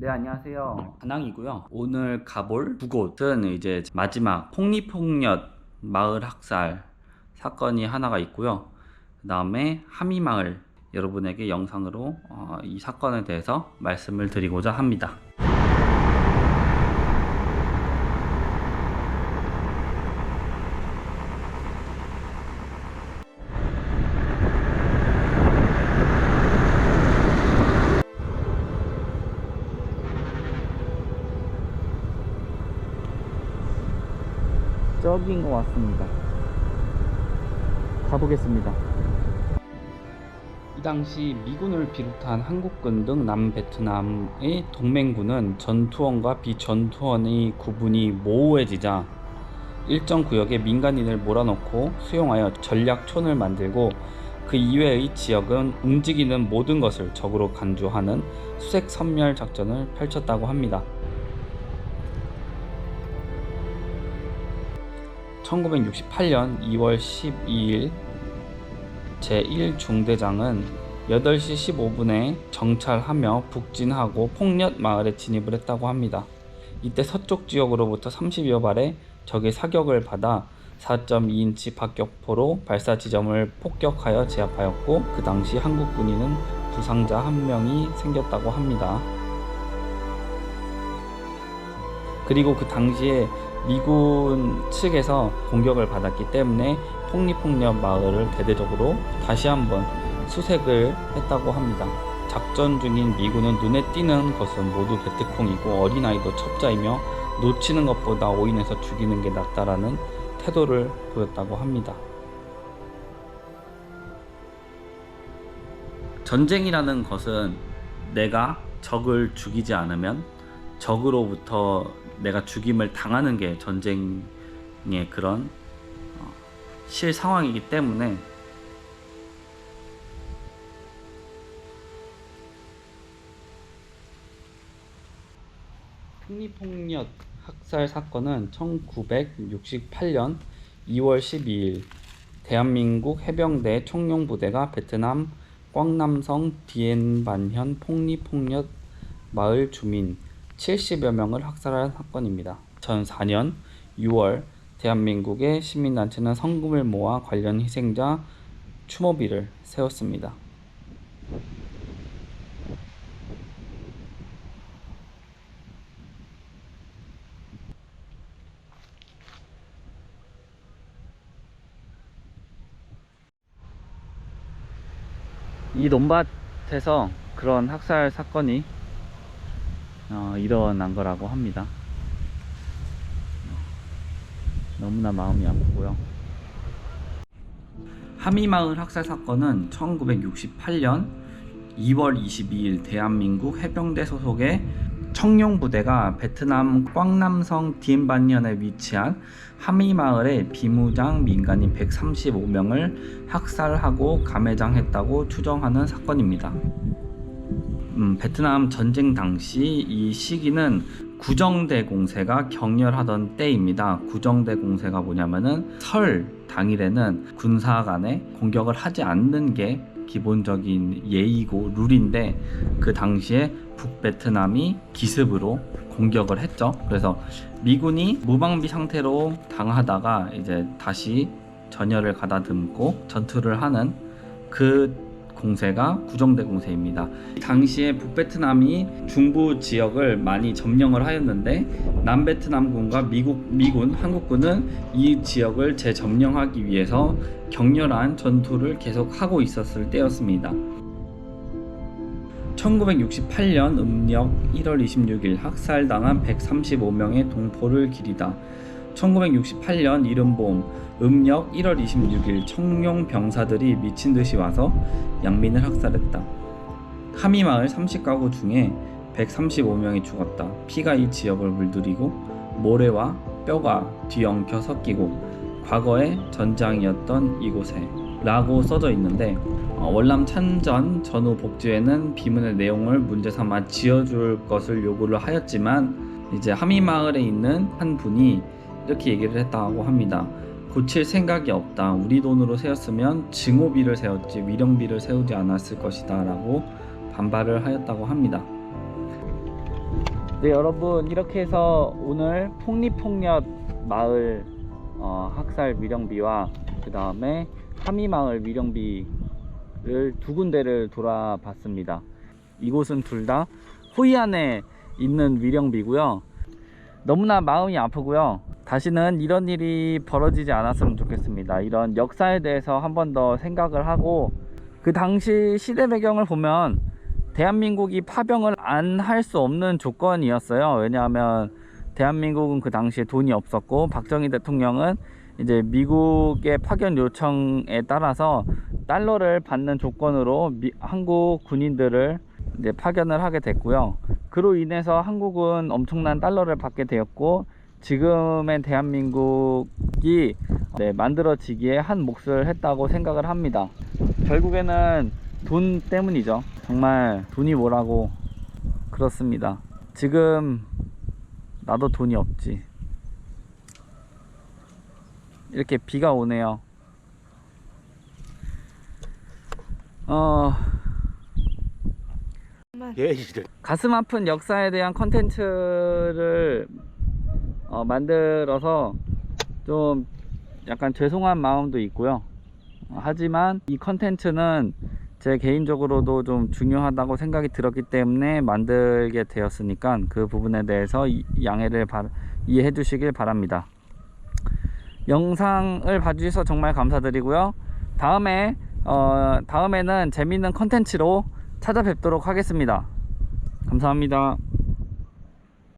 네, 안녕하세요. 한항이고요. 오늘 가볼 두 곳은 이제 마지막 폭리폭력 마을 학살 사건이 하나가 있고요. 그 다음에 하미마을, 여러분에게 영상으로 이 사건에 대해서 말씀을 드리고자 합니다. 저기인 것 같습니다. 가보겠습니다. 이 당시 미군을 비롯한 한국군 등 남베트남의 동맹군은 전투원과 비전투원의 구분이 모호해지자 일정 구역에 민간인을 몰아넣고 수용하여 전략촌을 만들고 그 이외의 지역은 움직이는 모든 것을 적으로 간주하는 수색 섬멸 작전을 펼쳤다고 합니다. 1968년 2월 12일 제1중대장은 8시 15분에 정찰하며 북진하고 폭력 마을에 진입을 했다고 합니다. 이때 서쪽 지역으로부터 30여 발의 적의 사격을 받아 4.2인치 박격포로 발사 지점을 폭격하여 제압하였고, 그 당시 한국 군인은 부상자 1명이 생겼다고 합니다. 그리고 그 당시에 미군 측에서 공격을 받았기 때문에 폭리폭력 마을을 대대적으로 다시 한번 수색을 했다고 합니다. 작전 중인 미군은 눈에 띄는 것은 모두 베트콩이고 어린아이도 첩자이며 놓치는 것보다 오인해서 죽이는 게 낫다라는 태도를 보였다고 합니다. 전쟁이라는 것은 내가 적을 죽이지 않으면 적으로부터 내가 죽임을 당하는 게 전쟁의 그런 실 상황이기 때문에 폭리폭력 학살 사건은 1968년 2월 12일 대한민국 해병대 청룡부대가 베트남 꽝남성 디엔반현 폭리폭력 마을 주민 70여 명을 학살한 사건입니다. 2004년 6월 대한민국의 시민단체는 성금을 모아 관련 희생자 추모비를 세웠습니다. 이 논밭에서 그런 학살 사건이 일어난 거라고 합니다. 너무나 마음이 아프고요. 하미마을 학살 사건은 1968년 2월 22일 대한민국 해병대 소속의 청룡부대가 베트남 꽝남성 디엔반현에 위치한 하미마을의 비무장 민간인 135명을 학살하고 감해장했다고 추정하는 사건입니다. 베트남 전쟁 당시 이 시기는 구정대 공세가 격렬하던 때입니다. 구정대 공세가 뭐냐면은 설 당일에는 군사 간에 공격을 하지 않는 게 기본적인 예의고 룰인데, 그 당시에 북베트남이 기습으로 공격을 했죠. 그래서 미군이 무방비 상태로 당하다가 이제 다시 전열을 가다듬고 전투를 하는 그 공세가 구정대 공세입니다. 당시에 북베트남이 중부 지역을 많이 점령을 하였는데 남베트남군과 미군, 한국군은 이 지역을 재점령하기 위해서 격렬한 전투를 계속하고 있었을 때였습니다. 1968년 음력 1월 26일 학살당한 135명의 동포를 기리다. 1968년 이른봄 음력 1월 26일 청룡 병사들이 미친듯이 와서 양민을 학살했다. 하미마을 30가구 중에 135명이 죽었다. 피가 이 지역을 물들이고 모래와 뼈가 뒤엉켜 섞이고 과거에 전장이었던 이곳에 라고 써져 있는데, 월남 참전 전후 복지회는 비문의 내용을 문제 삼아 지어줄 것을 요구를 하였지만 이제 하미마을에 있는 한 분이 이렇게 얘기를 했다고 합니다. 고칠 생각이 없다. 우리 돈으로 세웠으면 증오비를 세웠지 위령비를 세우지 않았을 것이다 라고 반발을 하였다고 합니다. 네, 여러분, 이렇게 해서 오늘 폭리폭력 마을 학살 위령비와 그 다음에 하미마을 위령비를 두 군데를 돌아봤습니다. 이곳은 둘 다 호이안에 있는 위령비고요. 너무나 마음이 아프고요. 다시는 이런 일이 벌어지지 않았으면 좋겠습니다. 이런 역사에 대해서 한 번 더 생각을 하고, 그 당시 시대 배경을 보면 대한민국이 파병을 안 할 수 없는 조건이었어요. 왜냐하면 대한민국은 그 당시에 돈이 없었고, 박정희 대통령은 이제 미국의 파견 요청에 따라서 달러를 받는 조건으로 한국 군인들을 이제 파견을 하게 됐고요. 그로 인해서 한국은 엄청난 달러를 받게 되었고, 지금의 대한민국이 만들어지기에 한 몫을 했다고 생각을 합니다. 결국에는 돈 때문이죠. 정말 돈이 뭐라고. 그렇습니다. 지금 나도 돈이 없지. 이렇게 비가 오네요. 가슴 아픈 역사에 대한 컨텐츠를 만들어서 좀 약간 죄송한 마음도 있고요. 하지만 이 컨텐츠는 제 개인적으로도 좀 중요하다고 생각이 들었기 때문에 만들게 되었으니까 그 부분에 대해서 이해해 주시길 바랍니다. 영상을 봐주셔서 정말 감사드리고요. 다음에는 재밌는 컨텐츠로 찾아뵙도록 하겠습니다. 감사합니다.